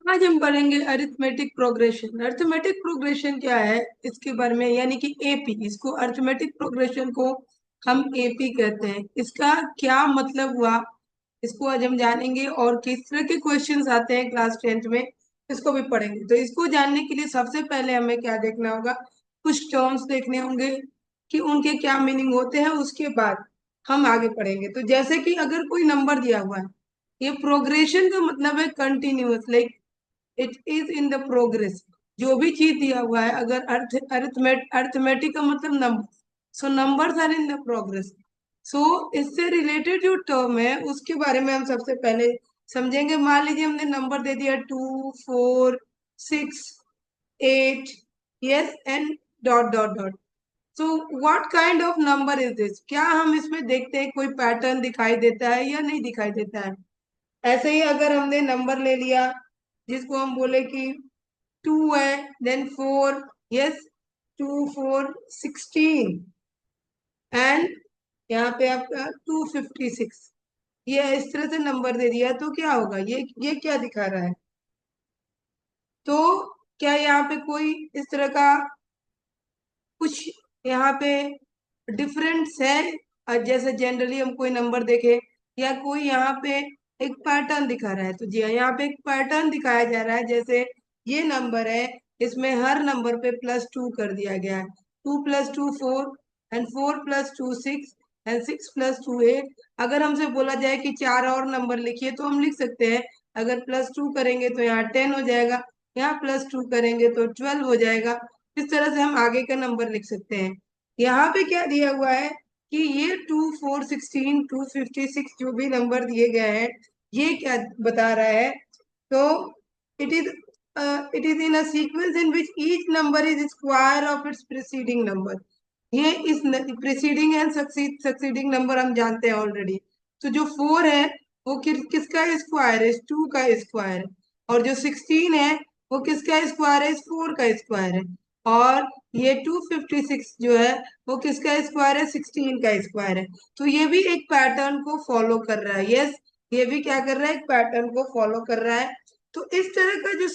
आज हम पढ़ेंगे अरिथमेटिक प्रोग्रेशन। अरिथमेटिक प्रोग्रेशन क्या है इसके बारे में, यानी कि एपी, इसको अरिथमेटिक प्रोग्रेशन को हम एपी कहते हैं। इसका क्या मतलब हुआ, इसको आज हम जानेंगे और किस तरह के क्वेश्चंस आते हैं क्लास 10th में, इसको भी पढ़ेंगे। तो इसको जानने के लिए सबसे पहले हमें क्या देखना होगा, कुछ टर्म्स देखने होंगे कि उनके क्या मीनिंग होते हैं, उसके बाद हम आगे पढ़ेंगे। तो जैसे कि अगर कोई नंबर दिया हुआ है, ये प्रोग्रेशन का मतलब है continuous, like it is in the progress. जो भी चीज दिया हुआ है, अगर अर्थमेटिक का मतलब number, so numbers are in the progress. So इससे रिलेटेड जो टर्म है उसके बारे में हम सबसे पहले समझेंगे। मान लीजिए हमने नंबर दे दिया 2, 4, 6, 8, yes, and dot dot dot. So what kind of number is this, क्या हम इसमें देखते हैं कोई पैटर्न दिखाई देता है या नहीं दिखाई देता है। ऐसे ही अगर हमने नंबर ले लिया जिसको हम बोले कि 2 है, देन 4, यस, 2, 4, 16, एंड यहाँ पे आपका 256, ये इस तरह से नंबर दे दिया तो क्या होगा, ये क्या दिखा रहा है। तो क्या यहाँ पे कोई इस तरह का कुछ यहाँ पे डिफरेंस है, जैसे जनरली हम कोई नंबर देखे, या कोई यहाँ पे एक पैटर्न दिखा रहा है। तो जी हाँ, यहाँ पे एक पैटर्न दिखाया जा रहा है। जैसे ये नंबर है, इसमें हर नंबर पे +2 कर दिया गया है। 2 + 2 4, एंड 4 + 2 6, एंड 6 + 2 8। अगर हमसे बोला जाए कि चार और नंबर लिखिए तो हम लिख सकते हैं। अगर +2 करेंगे तो यहाँ 10 हो जाएगा, यहाँ +2 करेंगे तो 12 हो जाएगा। इस तरह से हम आगे का नंबर लिख सकते हैं। यहाँ पे क्या दिया हुआ है कि ये 2, 4, 16, 256 जो भी नंबर दिए गए हैं, ये क्या बता रहा है। तो it is in a sequence in which each number is square of its preceding number. ये इस प्रीसीडिंग एंड सक्सीडिंग नंबर हम जानते हैं ऑलरेडी। तो जो 4 है वो किसका स्क्वायर है, 2 का स्क्वायर है। और जो 16 है वो किसका स्क्वायर है, 4 का स्क्वायर है। और ये 256 जो है वो किसका स्क्वायर है, 16 का स्क्वायर है। तो ये भी एक पैटर्न को फॉलो कर रहा है। यस, ये भी क्या कर रहा है, एक पैटर्न को फॉलो कर रहा है। तो इस तरह का जो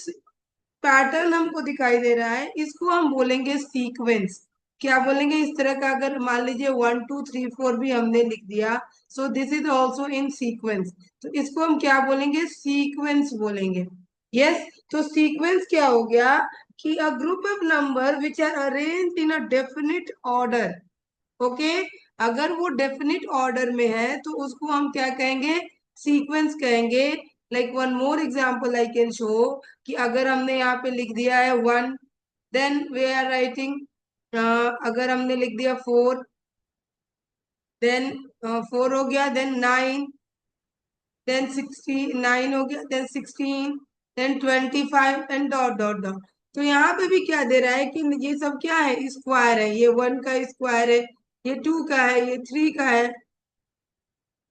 पैटर्न हमको दिखाई दे रहा है इसको हम बोलेंगे सीक्वेंस। क्या बोलेंगे, इस तरह का अगर मान लीजिए 1, 2, 3, 4 भी हमने लिख दिया, so this is also in sequence, तो इसको हम क्या बोलेंगे, सीक्वेंस बोलेंगे। यस, तो सीक्वेंस क्या हो गया कि a group of number which are arrange in a definite order. Okay, अगर वो डेफिनिट ऑर्डर में है तो उसको हम क्या कहेंगे, सीक्वेंस कहेंगे। Like one more example I can show, कि अगर हमने यहाँ पे लिख दिया है 1, देन वी आर राइटिंग, अगर हमने लिख दिया 4, देन 4 हो गया, देन 9, देन 9 हो गया, then 16, then 25, and dot dot dot. तो यहाँ पे भी क्या दे रहा है कि ये सब क्या है, स्क्वायर है। ये 1 का स्क्वायर है, ये 2 का है, ये 3 का है,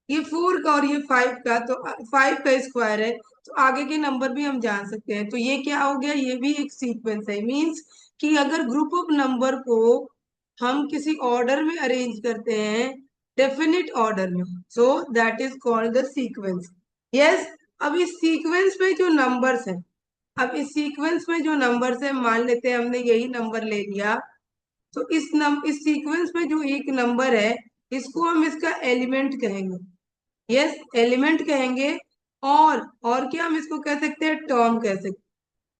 ये 4 का, और ये 5 का। तो 5 का स्क्वायर है, तो आगे के नंबर भी हम जान सकते हैं। तो ये क्या हो गया, ये भी एक सीक्वेंस है। मींस कि अगर ग्रुप ऑफ नंबर को हम किसी ऑर्डर में अरेंज करते हैं, डेफिनिट ऑर्डर में, सो that is called the sequence. Yes, अब इस सीक्वेंस में जो नंबर्स हैं, अब इस सीक्वेंस में जो नंबर्स है, मान लेते हैं हमने यही नंबर ले लिया, तो इस सीक्वेंस में जो एक नंबर है इसको हम इसका एलिमेंट कहेंगे। यस, एलिमेंट कहेंगे। और क्या हम इसको कह सकते हैं, टर्म कह सकते हैं।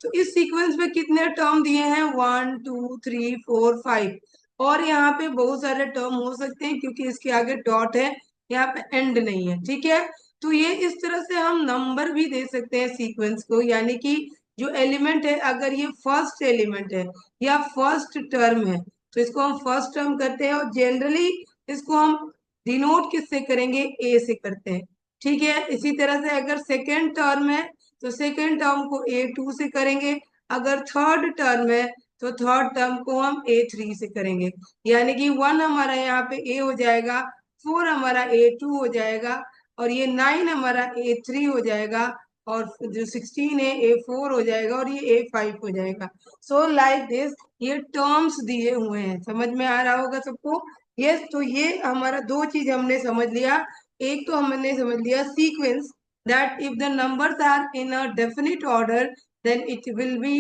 तो इस सीक्वेंस में कितने टर्म दिए हैं, 1, 2, 3, 4, 5। और यहाँ पे बहुत सारे टर्म हो सकते हैं क्योंकि इसके आगे डॉट है, यहाँ पे एंड नहीं है। ठीक है, तो ये इस तरह से हम नंबर भी दे सकते हैं सीक्वेंस को, यानी कि जो एलिमेंट है, अगर ये फर्स्ट एलिमेंट है या फर्स्ट टर्म है तो इसको हम फर्स्ट टर्म करते हैं। और जनरली इसको हम डिनोट किससे करेंगे, ए से करते हैं। ठीक है, इसी तरह से अगर सेकेंड टर्म है तो सेकेंड टर्म को A2 से करेंगे। अगर थर्ड टर्म है तो थर्ड टर्म को हम A3 से करेंगे। यानी कि 1 हमारा यहाँ पे A हो जाएगा, 4 हमारा A2 हो जाएगा, और ये 9 हमारा A3 हो जाएगा, और जो 16 है A4 हो जाएगा, और ये A5 हो जाएगा। सो लाइक दिस, ये टर्म्स दिए हुए हैं। समझ में आ रहा होगा सबको। यस, तो ये हमारा दो चीज हमने समझ लिया। एक तो हमने समझ लिया sequence, that if the numbers are in a definite order then it will be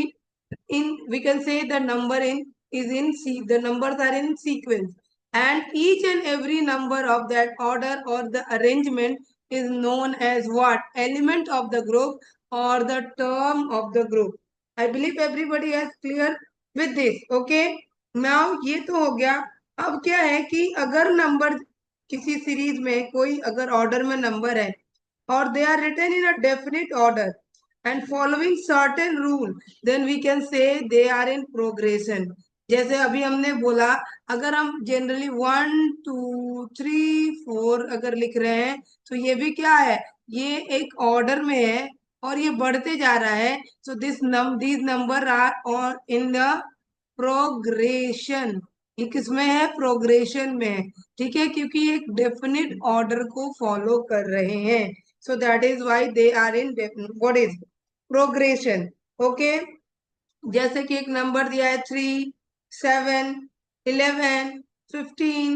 in, we can say the number in is in the numbers are in sequence, and each and every number of that order or the arrangement is known as what? Element of the group or the term of the group. I believe everybody has clear with this. Okay, now ये तो हो गया. अब क्या है कि अगर number किसी सीरीज में कोई अगर ऑर्डर में नंबर है और they are written in a definite order and following certain rule, then we can say they are in progression. जैसे अभी हमने बोला, अगर हम जनरली 1 2 3 4 अगर लिख रहे हैं तो ये भी क्या है, ये एक ऑर्डर में है और ये बढ़ते जा रहा है. सो दीज नंबर आर और इन द प्रोग्रेशन. ये किसमें है? प्रोग्रेशन में है. ठीक है, क्योंकि एक डेफिनिट ऑर्डर को फॉलो कर रहे हैं. So that is why they are in what is progression. Okay, जैसे कि एक नंबर दिया है 3 7 11 15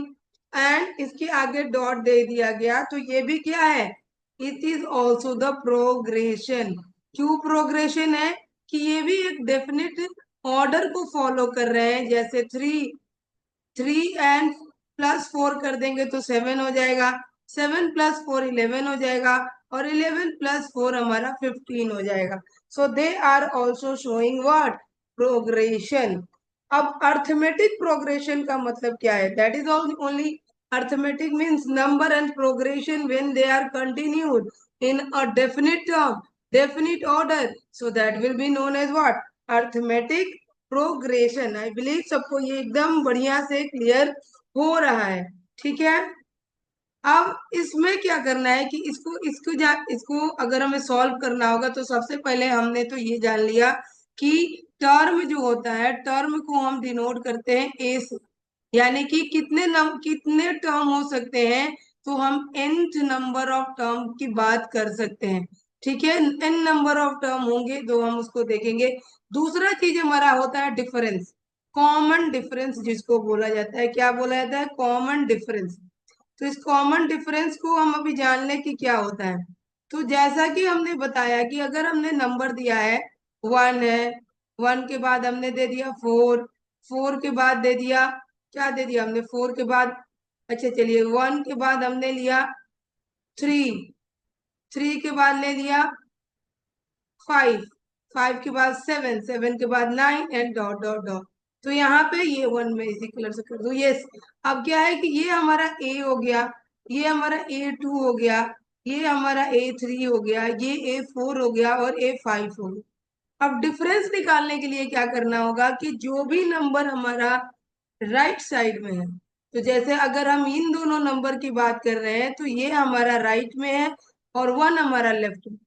एंड इसके आगे डॉट दे दिया गया, तो ये भी क्या है? It is also the progression. क्यों प्रोग्रेशन है? कि ये भी एक डेफिनेट ऑर्डर को फॉलो कर रहे हैं. जैसे 3 एंड +4 कर देंगे तो 7 हो जाएगा, 7 + 4 11 हो जाएगा, और 11 + 4 हमारा 15 हो जाएगा. So they are also showing what? Progression. अब अर्थमेटिक प्रोग्रेशन का मतलब क्या है? That is only arithmetic means number and progression when they are continued in a definite term, definite order, so that will be known as what? Arithmetic progression. I believe सबको ये एकदम बढ़िया से clear हो रहा है. ठीक है, अब इसमें क्या करना है कि इसको अगर हमें सॉल्व करना होगा तो सबसे पहले हमने तो ये जान लिया कि टर्म जो होता है, टर्म को हम डिनोट करते हैं ए से. यानी कि कितने टर्म हो सकते हैं, तो हम nth नंबर ऑफ टर्म की बात कर सकते हैं. ठीक है, n नंबर ऑफ टर्म होंगे तो हम उसको देखेंगे. दूसरा चीज हमारा होता है डिफरेंस, कॉमन डिफरेंस जिसको बोला जाता है. क्या बोला जाता है? Common difference. तो इस कॉमन डिफरेंस को हम अभी जान लें कि क्या होता है. तो जैसा कि हमने बताया कि अगर हमने नंबर दिया है 1 है, 1 के बाद हमने दे दिया 4, 4 के बाद दे दिया, क्या दे दिया हमने 4 के बाद? अच्छा चलिए, 1 के बाद हमने लिया 3, 3 के बाद ले लिया 5, 5 के बाद 7, 7 के बाद 9 एंड डॉट डॉट डॉट. तो यहाँ पे ये 1 में इसी कलर से कर दो. यस, अब क्या है कि ये हमारा ए हो गया, ये हमारा A2 हो गया, ये हमारा A3 हो गया, ये A4 हो गया और A5 हो गया. अब डिफरेंस निकालने के लिए क्या करना होगा कि जो भी नंबर हमारा राइट साइड में है, तो जैसे अगर हम इन दोनों नंबर की बात कर रहे हैं तो ये हमारा राइट में है और 1 हमारा लेफ्ट में.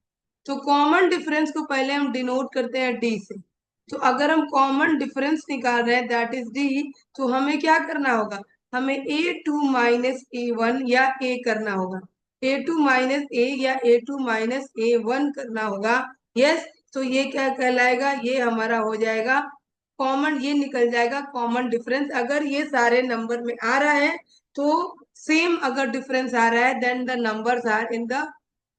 तो कॉमन डिफरेंस को पहले हम डिनोट करते हैं डी से. तो अगर हम कॉमन डिफरेंस निकाल रहे हैं दैट इज डी, तो हमें क्या करना होगा? हमें A2 - A1 या ए करना होगा. A2 - A या A2 - A1 करना होगा. यस, तो ये क्या कहलाएगा? ये हमारा हो जाएगा कॉमन, ये निकल जाएगा कॉमन डिफरेंस. अगर ये सारे नंबर में आ रहा है तो सेम अगर डिफरेंस आ रहा है then the numbers are in the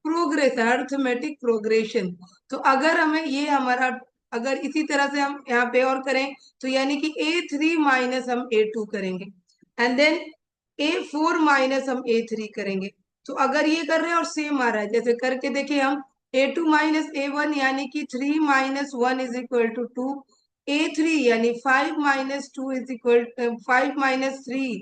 progression, arithmetic progression. तो अगर हमें ये हमारा, अगर इसी तरह से हम यहाँ पे और करें तो यानी कि A3 माइनस हम A2 करेंगे एंड देन A4 माइनस हम A3 करेंगे. तो अगर ये कर रहे हैं और सेम आ रहा है, जैसे करके देखिए हम A2 - A1 यानी कि 3 - 1 इज इक्वल टू 2, A3 यानी 5 - 2 is equal 5 - 3,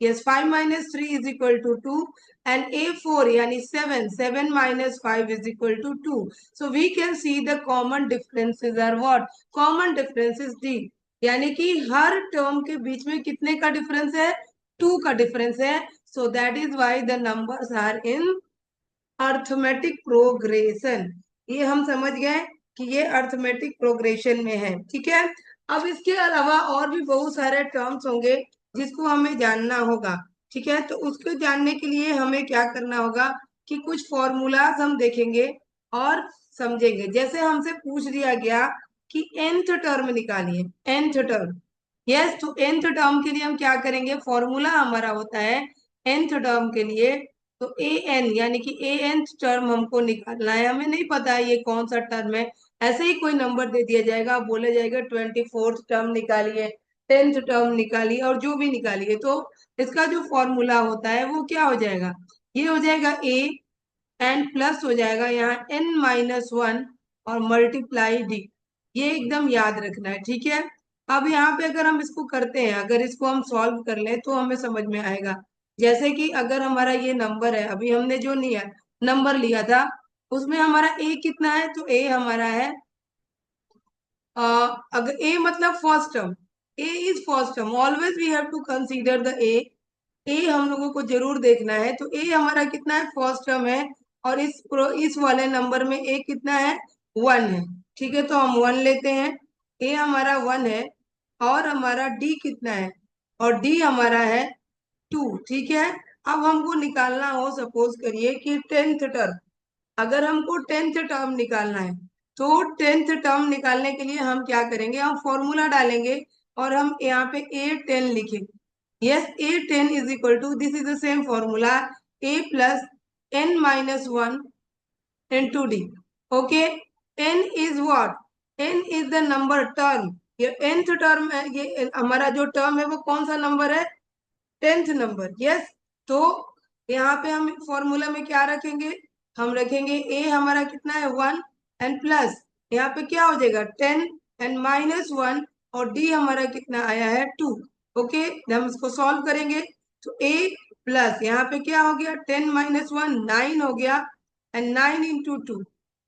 yes 5 - 3 is equal to 2, and A4 yani 7 - 5 is equal to 2. So we can see the common differences are what? Common difference is D. यानी कि हर term के बीच में कितने का difference है? 2 का difference है. So that is why the numbers are in arithmetic progression. ये हम समझ गए कि ये अर्थमेटिक प्रोग्रेशन में है. ठीक है, अब इसके अलावा और भी बहुत सारे टर्म्स होंगे जिसको हमें जानना होगा. ठीक है, तो उसको जानने के लिए हमें क्या करना होगा कि कुछ फॉर्मूलाज हम देखेंगे और समझेंगे. जैसे हमसे पूछ लिया गया कि nth टर्म निकालिए, nth टर्म. यस, तो nth टर्म के लिए हम क्या करेंगे? फॉर्मूला हमारा होता है nth टर्म के लिए, तो an यानी कि an टर्म हमको निकालना है. हमें नहीं पता है ये कौन सा टर्म है, ऐसे ही कोई नंबर दे दिया जाएगा, बोला जाएगा 24th टर्म निकालिए, 10th टर्म निकालिए और जो भी निकालिए, तो इसका जो फॉर्मूला होता है वो क्या हो जाएगा, ये हो जाएगा ए एन प्लस हो जाएगा यहाँ n-1 और मल्टीप्लाई डी। ये एकदम याद रखना है, ठीक है। अब यहाँ पे अगर हम इसको करते हैं, अगर इसको हम सॉल्व कर लें तो हमें समझ में आएगा। जैसे कि अगर हमारा ये नंबर है, अभी हमने जो लिया नंबर लिया था उसमें हमारा ए कितना है, तो ए हमारा है अगर ए मतलब first term, a is first term, always we have to consider the a. A हम लोगों को जरूर देखना है, तो ए हमारा कितना है, फर्स्ट टर्म है। और इस वाले नंबर में ए कितना है, 1 है। ठीक है, तो हम 1 लेते हैं, ए हमारा 1 है। और हमारा डी कितना है, और डी हमारा है 2। ठीक है, अब हमको निकालना हो, सपोज करिए कि 10th टर्म, अगर हमको 10th टर्म निकालना है, तो 10th टर्म निकालने के लिए हम क्या करेंगे, हम फॉर्मूला डालेंगे और हम यहाँ पे A10 लिखेंगे। Yes, A10 is equal to, this is the same formula, A plus n-1 into d। Okay, n is what, n is the number term, ये nth टर्म है, ये हमारा जो टर्म है वो कौन सा नंबर है, 10th नंबर। यस, तो यहाँ पे हम फॉर्मूला में क्या रखेंगे, हम रखेंगे ए हमारा कितना है 1 एंड प्लस यहाँ पे क्या हो जाएगा 10 एंड -1 और डी हमारा कितना आया है 2। ओके, हम इसको सॉल्व करेंगे तो ए प्लस यहाँ पे क्या हो गया 10 - 1 9 हो गया and 9 into 2,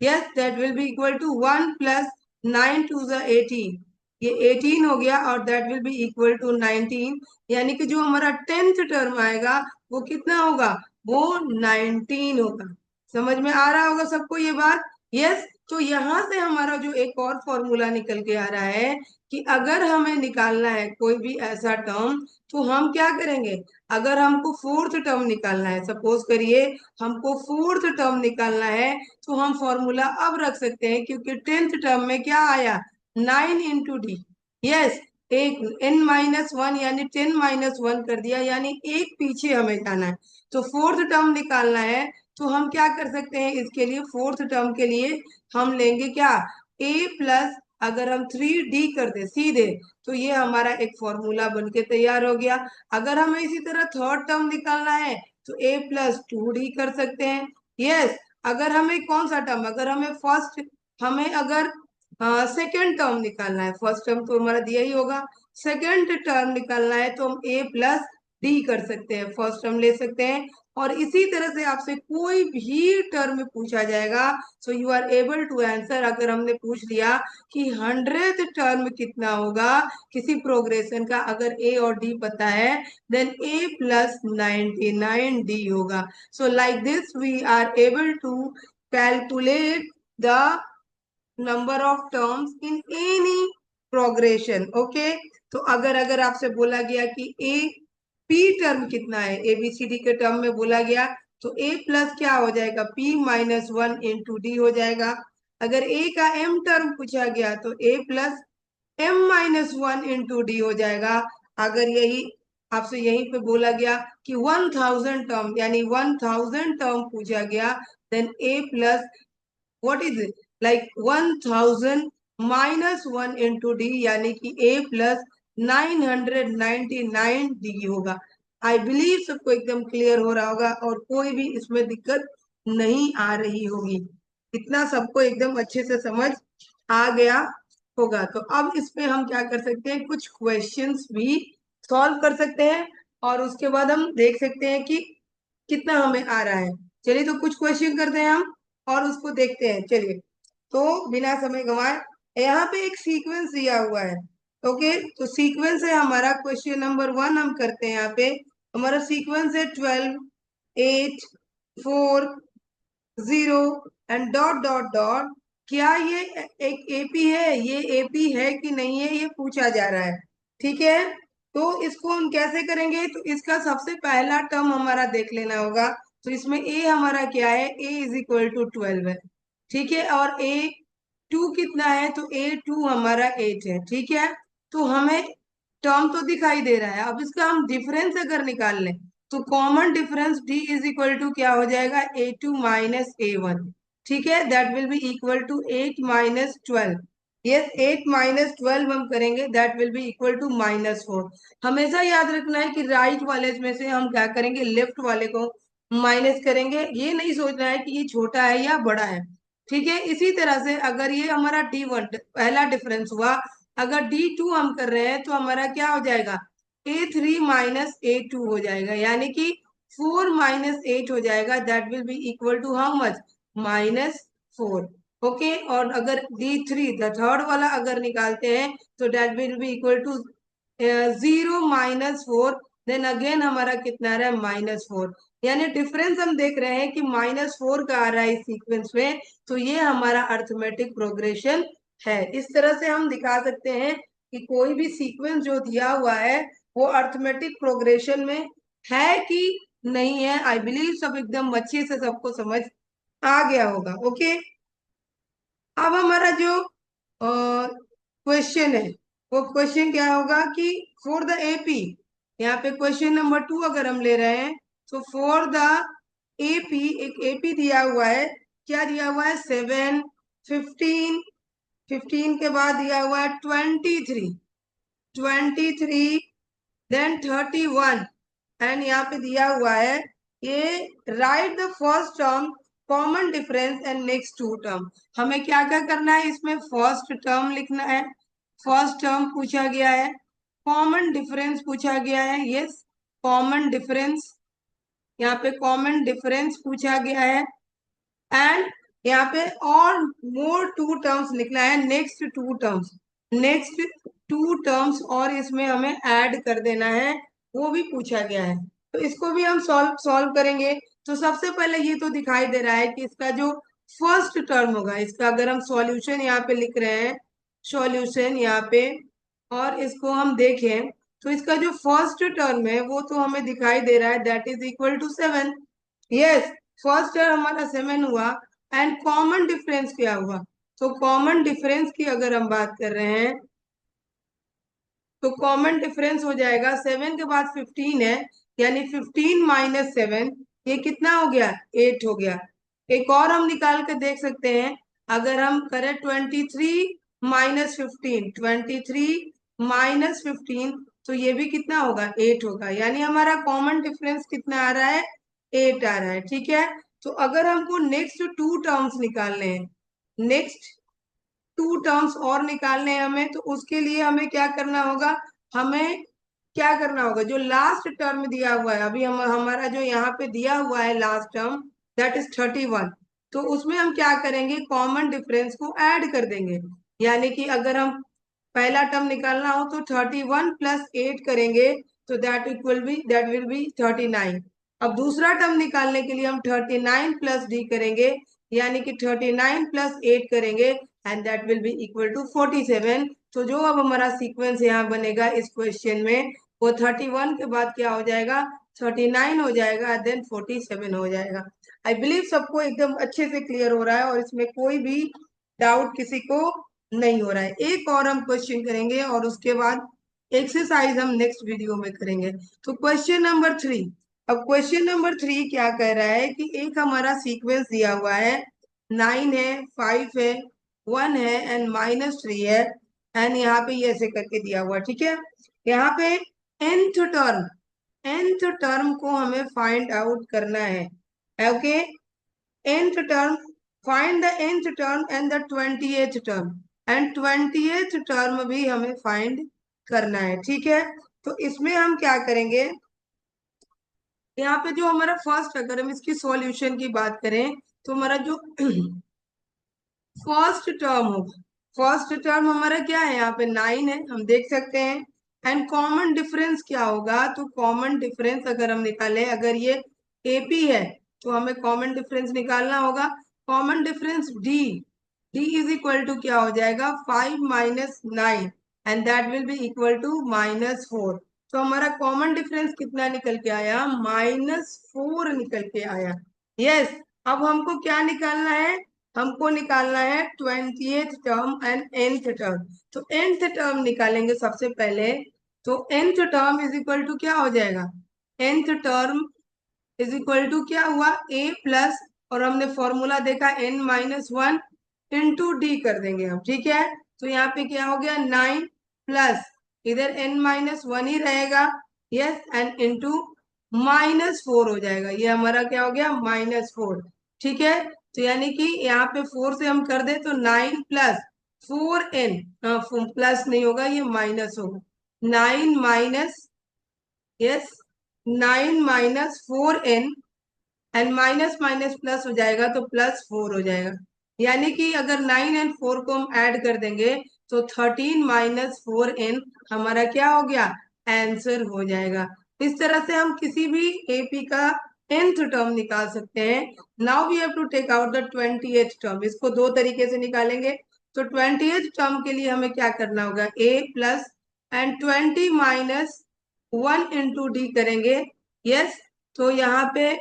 yes that will be equal to 1 plus 9 2 ज़ा 18, ये 18 हो गया और that will be equal to 19। यानी कि जो हमारा 10th टर्म आएगा वो कितना होगा, वो 19 होगा। समझ में आ रहा होगा सबको ये बात। यस, तो यहाँ से हमारा जो एक और फॉर्मूला निकल के आ रहा है कि अगर हमें निकालना है कोई भी ऐसा टर्म, तो हम क्या करेंगे, अगर हमको 4th टर्म निकालना है, सपोज करिए हमको 4th टर्म निकालना है, तो हम फॉर्मूला अब रख सकते हैं, क्योंकि 10th टर्म में क्या आया 9 into डी। यस, एक n-1 यानी 10 - 1 कर दिया, यानी एक पीछे हमें जाना है, तो 4th टर्म निकालना है। तो हम क्या कर सकते हैं, इसके लिए 4th टर्म के लिए हम लेंगे क्या, a प्लस, अगर हम 3d कर दे सीधे, तो ये हमारा एक फॉर्मूला बन के तैयार हो गया। अगर हमें इसी तरह 3rd टर्म निकालना है तो a प्लस 2d कर सकते हैं। यस, अगर हमें कौन सा टर्म, अगर हमें फर्स्ट, हमें अगर सेकेंड टर्म निकालना है, फर्स्ट टर्म तो हमारा दिया ही होगा, सेकेंड टर्म निकालना है तो हम ए प्लस डी कर सकते हैं, फर्स्ट टर्म ले सकते हैं। और इसी तरह से आपसे कोई भी टर्म पूछा जाएगा, so you are able to answer. अगर हमने पूछ लिया कि 100th टर्म कितना होगा किसी प्रोग्रेशन का, अगर ए और डी पता है, देन ए प्लस 99 डी होगा। So like this we are able to calculate the number of terms in any progression. Okay, तो अगर अगर आपसे बोला गया कि ए पी टर्म कितना है, एबीसीडी के टर्म में बोला गया, तो ए प्लस क्या हो जाएगा, p-1 इंटू डी हो जाएगा। अगर ए का एम टर्म पूछा गया तो ए प्लस m-1 इंटू डी हो जाएगा। अगर यही आपसे यहीं पे बोला गया कि 1000 टर्म, यानी 1000 टर्म पूछा गया, then A plus what is it, like 1000 -1 into d, यानी कि a plus 999 d होगा। आई बिलीव सबको एकदम क्लियर हो रहा होगा और कोई भी इसमें दिक्कत नहीं आ रही होगी, इतना सबको एकदम अच्छे से समझ आ गया होगा। तो अब इसमें हम क्या कर सकते हैं, कुछ क्वेश्चंस भी सॉल्व कर सकते हैं और उसके बाद हम देख सकते हैं कि कितना हमें आ रहा है। चलिए, तो कुछ क्वेश्चन करते हैं हम और उसको देखते हैं। चलिए, तो बिना समय गंवाए, यहाँ पे एक सीक्वेंस दिया हुआ है। ओके, तो सीक्वेंस है हमारा, क्वेश्चन नंबर 1 हम करते हैं। यहाँ पे हमारा सीक्वेंस है 12 8 4 0 एंड डॉट डॉट डॉट। क्या ये एक एपी है, ये एपी है कि नहीं है, ये पूछा जा रहा है। ठीक है, तो इसको हम कैसे करेंगे, तो इसका सबसे पहला टर्म हमारा देख लेना होगा। तो इसमें ए हमारा क्या है, ए इज इक्वल टू 12 है। ठीक है, और ए 2 कितना है, तो ए 2 हमारा 8 है। ठीक है, तो हमें टर्म तो दिखाई दे रहा है, अब इसका हम डिफरेंस अगर निकाल लें तो common difference D is equal to क्या हो जाएगा, a2 - a1। ठीक है, that will be equal to 8 - 12। Yes, 8 - 12 हम करेंगे, that will be equal to -4। हमेशा याद रखना है कि राइट वाले में से हम क्या करेंगे, लेफ्ट वाले को माइनस करेंगे। ये नहीं सोचना है कि ये छोटा है या बड़ा है। ठीक है, इसी तरह से अगर ये हमारा D1 पहला डिफरेंस हुआ, अगर D2 हम कर रहे हैं तो हमारा क्या हो जाएगा, A3 - A2 हो जाएगा, यानी कि 4 - 8 हो जाएगा। That will be equal to how much, -4। Okay, और अगर D3 द थर्ड वाला अगर निकालते हैं तो that will be equal to 0 - 4। Then again हमारा कितना आ रहा है, -4। यानी डिफरेंस हम देख रहे हैं कि -4 का आ रहा है इस सीक्वेंस में, तो ये हमारा अर्थमेटिक प्रोग्रेशन है। इस तरह से हम दिखा सकते हैं कि कोई भी सीक्वेंस जो दिया हुआ है वो अर्थमेटिक प्रोग्रेशन में है कि नहीं है। आई बिलीव सब एकदम अच्छे से सबको समझ आ गया होगा। ओके, अब हमारा जो क्वेश्चन है वो क्वेश्चन क्या होगा कि फॉर द एपी, यहाँ पे क्वेश्चन नंबर 2 अगर हम ले रहे हैं तो फॉर द एपी, एक एपी दिया हुआ है। क्या दिया हुआ है, 7, 15, 15 के बाद दिया हुआ है 23, 23, देन 31, एंड यहाँ पे दिया हुआ है ये write the first term, common difference and next two term. हमें क्या क्या करना है, इसमें फर्स्ट टर्म लिखना है, फर्स्ट टर्म पूछा गया है, कॉमन डिफरेंस पूछा गया है, यस कॉमन डिफरेंस, यहाँ पे कॉमन डिफरेंस पूछा गया है, एंड यहाँ पे और मोर 2 टर्म्स लिखना है, नेक्स्ट 2 टर्म्स, नेक्स्ट 2 टर्म्स, और इसमें हमें ऐड कर देना है, वो भी पूछा गया है। तो इसको भी हम सॉल्व सॉल्व करेंगे। तो सबसे पहले ये तो दिखाई दे रहा है कि इसका जो फर्स्ट टर्म होगा, इसका अगर हम सॉल्यूशन यहाँ पे लिख रहे हैं, सॉल्यूशन यहाँ पे, और इसको हम देखें तो इसका जो फर्स्ट टर्म है वो तो हमें दिखाई दे रहा है, that is equal to 7। Yes, first term हमारा 7 हुआ, एंड कॉमन डिफरेंस क्या हुआ, तो कॉमन डिफरेंस की अगर हम बात कर रहे हैं तो कॉमन डिफरेंस हो जाएगा 7 के बाद 15 है, यानी 15 - 7, ये कितना हो गया, 8 हो गया। एक और हम निकाल के देख सकते हैं, अगर हम करें 23 - 15, 23 - 15, तो ये भी कितना होगा, 8 होगा, यानी हमारा कॉमन डिफरेंस कितना आ रहा है, 8 आ रहा है। ठीक है, तो अगर हमको नेक्स्ट 2 टर्म्स निकालने हैं, नेक्स्ट 2 टर्म्स और निकालने हैं हमें, तो उसके लिए हमें क्या करना होगा, हमें क्या करना होगा, जो लास्ट टर्म दिया हुआ है, अभी हम हमारा जो यहाँ पे दिया हुआ है लास्ट टर्म, दैट इज 31, तो उसमें हम क्या करेंगे, कॉमन डिफरेंस को ऐड कर देंगे। यानी कि अगर हम पहला टर्म निकालना हो तो 31 + 8 करेंगे, तो दैट विल बी 39। अब दूसरा टर्म निकालने के लिए हम 39 + d करेंगे, यानी कि 39 + 8 करेंगे, and that will be equal to 47। तो जो अब हमारा सीक्वेंस यहाँ बनेगा इस क्वेश्चन में, वो 31 के बाद क्या हो जाएगा, 39 हो जाएगा, देन 47 हो जाएगा। आई बिलीव सबको एकदम अच्छे से क्लियर हो रहा है और इसमें कोई भी डाउट किसी को नहीं हो रहा है। एक और हम क्वेश्चन करेंगे और उसके बाद एक्सरसाइज हम नेक्स्ट वीडियो में करेंगे। तो क्वेश्चन नंबर 3, अब क्वेश्चन नंबर 3 क्या कह रहा है कि एक हमारा सीक्वेंस दिया हुआ है, 9 है, 5 है, 1 है, एंड -3 है, एंड यहाँ पे ये ऐसे करके दिया हुआ। ठीक है, यहाँ पे nth टर्म, nth टर्म को हमें फाइंड आउट करना है। Okay, nth term, find the nth term and the 20th term, and 20th term भी हमें फाइंड करना है। ठीक है, तो इसमें हम क्या करेंगे, यहाँ पे जो हमारा फर्स्ट, अगर हम इसकी सॉल्यूशन की बात करें तो हमारा जो फर्स्ट टर्म होगा, फर्स्ट टर्म हमारा क्या है, यहाँ पे 9 है, हम देख सकते हैं, एंड कॉमन डिफरेंस क्या होगा, तो कॉमन डिफरेंस अगर हम निकालें, अगर ये एपी है तो हमें कॉमन डिफरेंस निकालना होगा, common difference D, D is equal to क्या हो जाएगा, 5 - 9, and that will be equal to -4। तो हमारा कॉमन डिफरेंस कितना निकल के आया, -4 निकल के आया। यस, अब हमको क्या निकालना है, हमको निकालना है 20th term and nth term. तो nth टर्म निकालेंगे सबसे पहले, तो nth term is equal to क्या हो जाएगा, nth term is equal to क्या हुआ, a + और हमने फॉर्मूला देखा n-1 इंटू डी कर देंगे हम, ठीक है। तो यहाँ पे क्या हो गया 9 प्लस इधर n-1 ही रहेगा, यस, एंड इंटू -4 हो जाएगा, ये हमारा क्या हो गया -4, ठीक है। तो यानी कि यहाँ पे 4 से हम कर दे तो 9 प्लस 4n, प्लस नहीं होगा, ये माइनस होगा, 9 minus, yes, 9 - 4n, and minus minus plus हो जाएगा तो +4 हो जाएगा। यानी कि अगर 9 एंड 4 को हम ऐड कर देंगे तो 13 - 4n हमारा क्या हो गया, आंसर हो जाएगा। इस तरह से हम किसी भी एपी का nth टर्म निकाल सकते हैं। Now we have to take out the 20th term. इसको दो तरीके से निकालेंगे। तो 20th टर्म के लिए हमें क्या करना होगा, a plus and 20 - 1 into D करेंगे, यस। तो यहाँ पे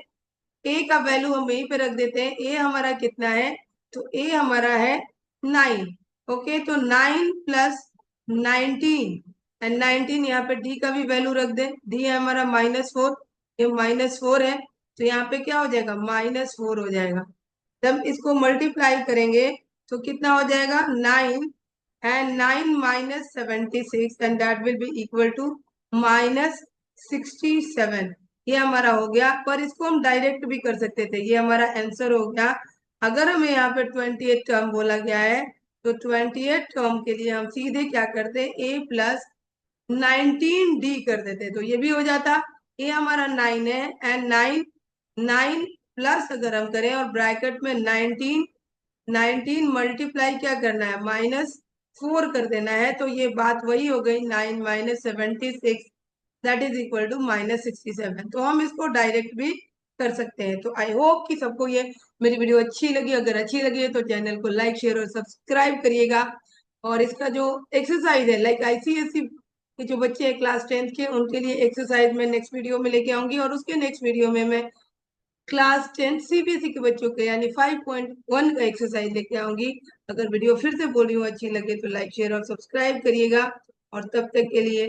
ए का वैल्यू हम यहीं पे रख देते हैं। ए हमारा कितना है, तो ए हमारा है 9, ओके। तो 9 प्लस 19, एंड 19 यहाँ पे डी का भी वैल्यू रख दें, डी है हमारा -4, ये -4 है, तो यहाँ पे क्या हो जाएगा -4 हो जाएगा। जब इसको मल्टीप्लाई करेंगे तो कितना हो जाएगा 9, and 9 - 76, and that will be equal to -67। ये हमारा हो गया, पर इसको हम डायरेक्ट भी कर सकते थे, ये हमारा आंसर हो गया। अगर हमें यहाँ पे 28 टर्म बोला गया है तो 28 टर्म के लिए हम सीधे क्या करते, a प्लस 19d कर देते, तो ये भी हो जाता। ये हमारा 9 है, एंड 9 प्लस अगर हम करें और ब्रैकेट में 19 मल्टीप्लाई क्या करना है, -4 कर देना है, तो ये बात वही हो गई, 9 - 76 दैट इज इक्वल टू -67। तो हम इसको डायरेक्ट भी कर सकते हैं। तो आई होप कि सबको ये मेरी वीडियो अच्छी लगी। अगर अच्छी लगी है तो चैनल को लाइक शेयर और सब्सक्राइब करिएगा। और इसका जो एक्सरसाइज है, लाइक आईसीएसई के जो बच्चे हैं क्लास 10th के, उनके लिए एक्सरसाइज मैं नेक्स्ट वीडियो में लेके आऊंगी, और उसके नेक्स्ट वीडियो में मैं क्लास 10 सीबीएसई के बच्चों के यानी 5.1 का एक्सरसाइज लेके आऊंगी। अगर वीडियो फिर से बोल रही हूँ अच्छी लगे तो लाइक शेयर और सब्सक्राइब करिएगा। और तब तक के लिए